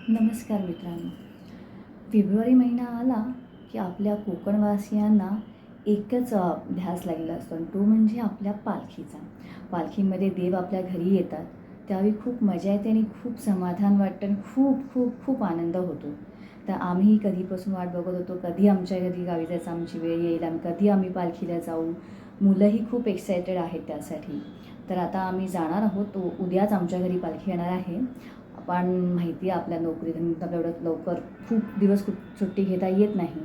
नमस्कार मित्रांनो. फेब्रुवारी महिना आला की आपल्या कोकणवासियांना एकच ध्यास लागलेला असतो आणि तो म्हणजे आपल्या पालखीचा. पालखीमध्ये देव आपल्या घरी येतात, त्यावेळी खूप मजा येते आणि खूप समाधान वाटतं आणि खूप खूप खूप आनंद होतो. तर आम्ही कधीपासून वाट बघत होतो, कधी आमच्या घरी गावी जायचं आमची वेळ येईल आणि कधी आम्ही पालखीला जाऊ. मुलंही खूप एक्सायटेड आहेत त्यासाठी. तर आता आम्ही जाणार आहोत. उद्याच आमच्या घरी पालखी येणार आहे. पण माहिती आहे आपल्या नोकरीनिमित्त आपल्या एवढं लवकर खूप दिवस सुट्टी घेता येत नाही.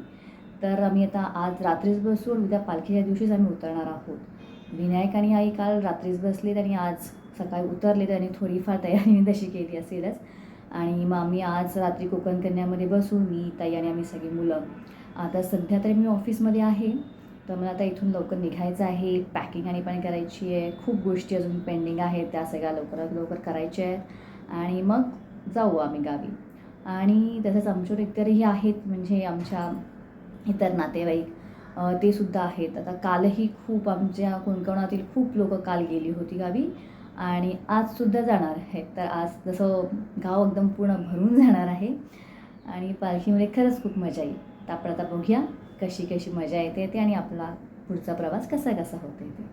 तर आम्ही आता आज रात्रीच बसू आणि उद्या पालखीच्या दिवशीच आम्ही उतरणार आहोत. विनायक आणि आई काल रात्रीच बसलेत आणि आज सकाळी उतरलेत आणि थोडीफार तयारी मी तशी केली असेलच. आणि मग आम्ही आज रात्री कोकण कन्यामध्ये बसू, मी, ताई आणि आम्ही सगळी मुलं. आता सध्या तरी मी ऑफिसमध्ये आहे, तर मला आता इथून लवकर निघायचं आहे. पॅकिंग आणि पण करायची आहे. खूप गोष्टी अजून पेंडिंग आहेत, त्या सगळ्या लवकरात लवकर करायच्या आहेत आणि मग जाऊ आम्ही गावी. आणि तसंच आमच्यावर इतरही आहेत, म्हणजे आमच्या इतर नातेवाईक ते सुद्धा आहेत. आता कालही खूप आमच्या कोकणातील खूप लोकं काल गेली होती गावी आणि आजसुद्धा जाणार आहेत. तर आज जसं गाव एकदम पूर्ण भरून जाणार आहे आणि पालखीमध्ये खरंच खूप मजा येईल. तर आपण आता बघूया कशी कशी मजा येते ते आणि आपला पुढचा प्रवास कसा कसा होतो ते.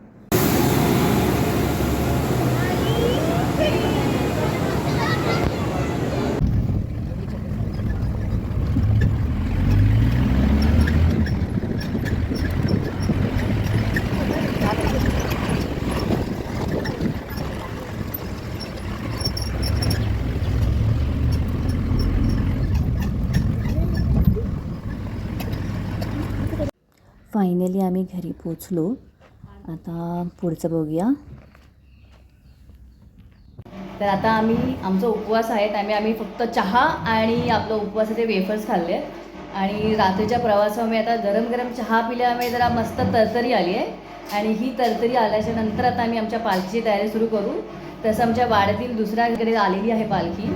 फायनली आम्ही घरी पोचलो. आता पुढचं बघूया. तर आता आमचा उपवास आहेत. आम्ही फक्त चहा आणि आपलं उपवासाचे वेफर्स खाल्ले आहेत आणि रात्रीच्या प्रवासामध्ये आता गरम गरम चहा पिल्यामुळे जरा मस्त तरतरी आली आहे आणि ही तरतरी आल्याच्या नंतर आता आम्ही आमच्या पालखीची तयारी सुरू करू. तसं आमच्या वाड्यातील दुसऱ्याकडे आलेली आहे पालखी,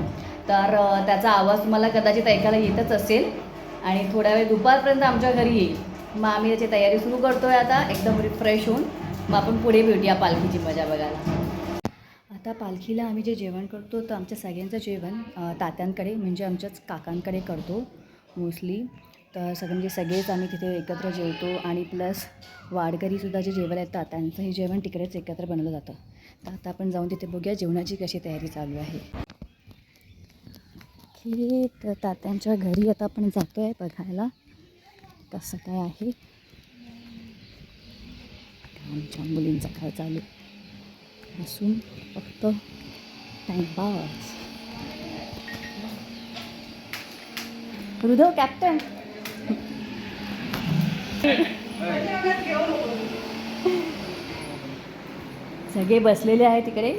तर त्याचा आवाज तुम्हाला कदाचित ऐकायला येतच असेल आणि थोड्या वेळ दुपारपर्यंत आमच्या घरी येईल. मग आम्ही त्याची तयारी सुरू करतो आहे आता एकदम रिफ्रेश होऊन. मग आपण पुढे भेटूया पालखीची मजा बघायला. आता पालखीला आम्ही जे जेवण करतो तर आमच्या सगळ्यांचं जेवण तात्यांकडे म्हणजे आमच्याच काकांकडे करतो मोस्टली. तर म्हणजे सगळेच आम्ही तिथे एकत्र जेवतो आणि प्लस वारकरीसुद्धा जे जेवायला येतात त्यांचंही जेवण तिकडेच एकत्र बनवलं जातं. तर आता आपण जाऊन तिथे बघूया जेवणाची कशी तयारी चालू आहे. की तर तात्यांच्या घरी आता आपण जातो आहे बघायला कसं काय आहे. आमच्या मुलींचा काय चालू बसून फक्त टाइमपास. हृदय कॅप्टन सगळे बसलेले आहे तिकडे.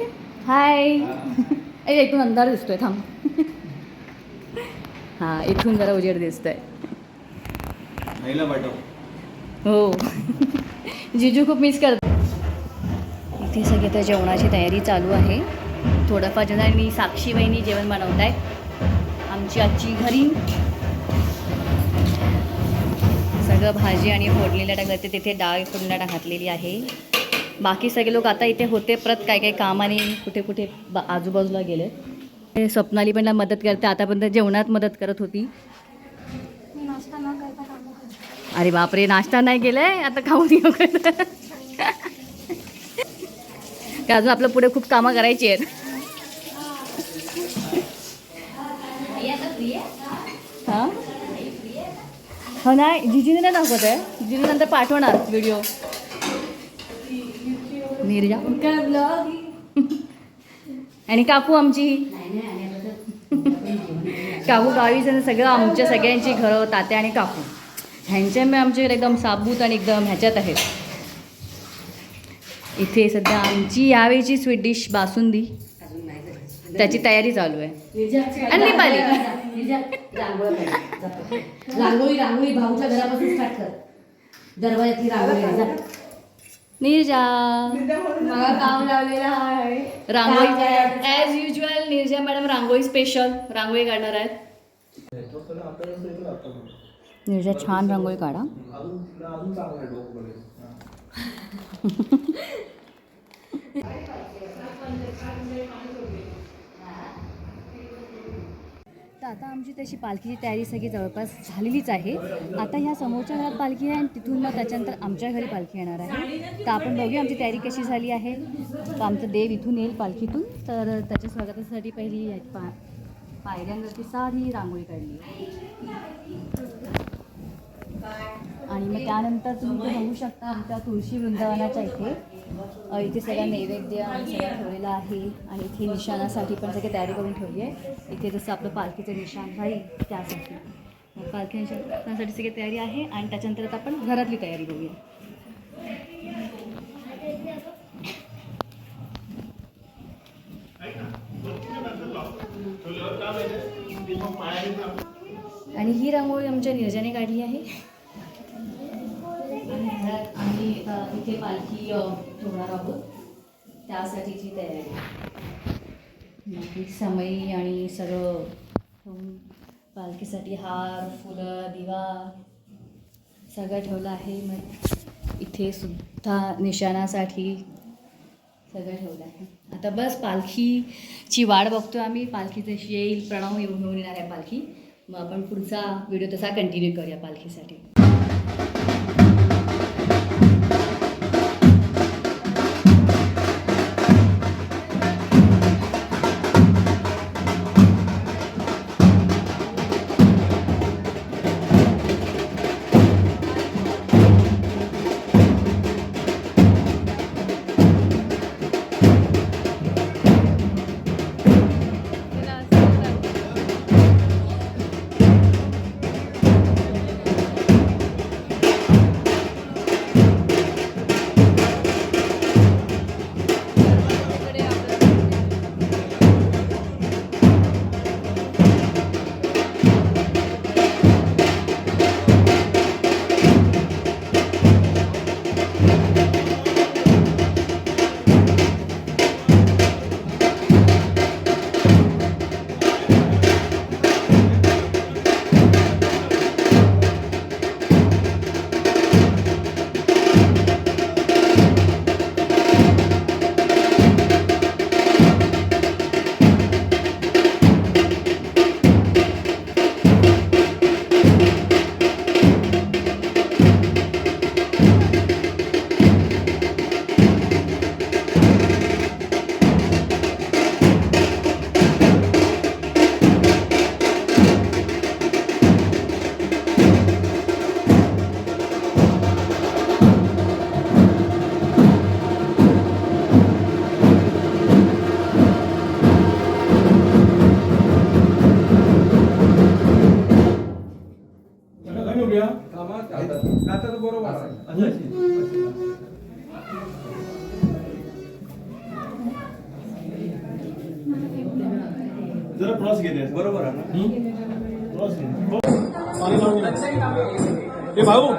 हाय. इथून अंधार दिसतोय, थांब. हां, इथून जरा उजेड दिसतोय. हो. जिजू खूप मिस करतो. इथे सगळे तर जेवणाची तयारी चालू आहे. थोडंफार जणांनी साक्षी वहिनी जेवण बनवत आहेत. आमची आजची घरी सगळं भाजी आणि फोडणीला टाकलं, तिथे डाळ फोडणीला घातलेली आहे. बाकी सगळे लोक आता इथे होते, परत काय काय कामाने कुठे कुठे आजूबाजूला गेले. स्वप्नाली पण मदत करते, आतापर्यंत जेवणात मदत करत होती. अरे बापरे, नाश्ता नाही केलाय आता खाऊन येऊ का अजून आपलं पुढे खूप कामं करायची आहेत. हां हो नाही, जिजीने नाही दाखवत आहे. जिजीने नंतर पाठवणार व्हिडिओ. नीरजा आणि काकू आमची काकू गावीच सगळं आमच्या सगळ्यांची घरं तात्या आणि काकू ह्यांच्या मी आमच्याकडे एकदम साबूत आणि एकदम ह्याच्यात आहेत. इथे सध्या आमची यावेळीची स्वीट डिश बासुंदी, त्याची तयारी चालू आहे. आणि पाली रांगोळी रांगोळी भाऊच्या घरापासून स्टार्ट कर. दरवाजातली रांगोळी निर्जा मला काम लावलेला आहे. रांगोळी ॲज युजल निर्जा मॅडम रांगोळी स्पेशल रांगोळी काढणार आहेत. निर्जा छान रांगोळी काढा. तर आता आमची तशी पालखीची तयारी सगळी जवळपास झालेलीच आहे. आता ह्या समोरच्या घरात पालखी आहे आणि तिथून मग त्याच्यानंतर आमच्या घरी पालखी येणार आहे. तर आपण बघूया आमची तयारी कशी झाली आहे. तर आमचं देव इथून येईल पालखीतून, तर त्याच्या स्वागतासाठी पहिली पायऱ्यांवरती साधी रांगोळी काढली आणि मग त्यानंतर तुम्ही ते बघू शकता आमच्या तुळशी वृंदावनाच्या इथे सगळा नैवेद्य आणि सगळं ठेवलेलं आहे आणि इथे निशाणासाठी पण सगळी तयारी करून ठेवली आहे. इथे जसं आपलं पालखीचं निशाण राहील त्यासाठी मग पालखी निशाणासाठी सगळी तयारी आहे आणि त्याच्यानंतर आता आपण घरातली तयारी बघूया. आणि ही रांगोळी आमच्या नीरजाने काढली आहे आणि घरात आम्ही इथे पालखी ठेवणार आहोत त्यासाठीची तयारी समई आणि सगळं ठेवून पालखीसाठी हार फुलं दिवा सगळं ठेवलं आहे. मग इथे सुद्धा निशाणासाठी सगळं ठेवलं आहे. आता बस पालखीची वाट बघतो आम्ही. पालखी जशी येईल प्रणव घेऊन येणार आहे पालखी. मग आपण पुढचा व्हिडिओ तसा कंटिन्यू करूया पालखीसाठी. जरा क्रॉस घेते बरोबर आहे ना क्रॉस घे भाऊ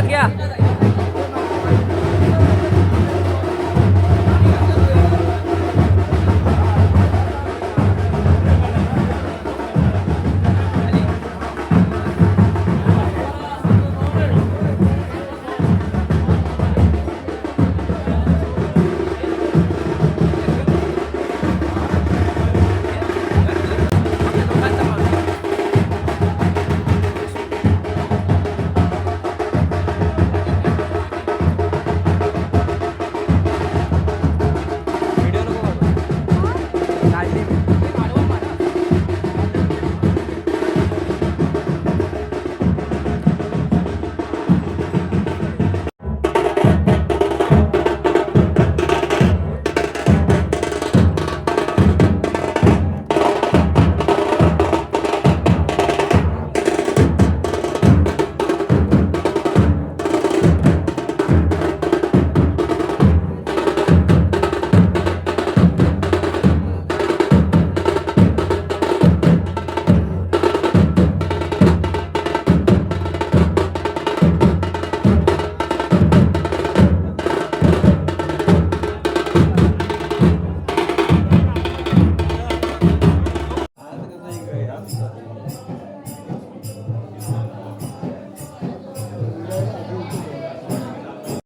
घ्या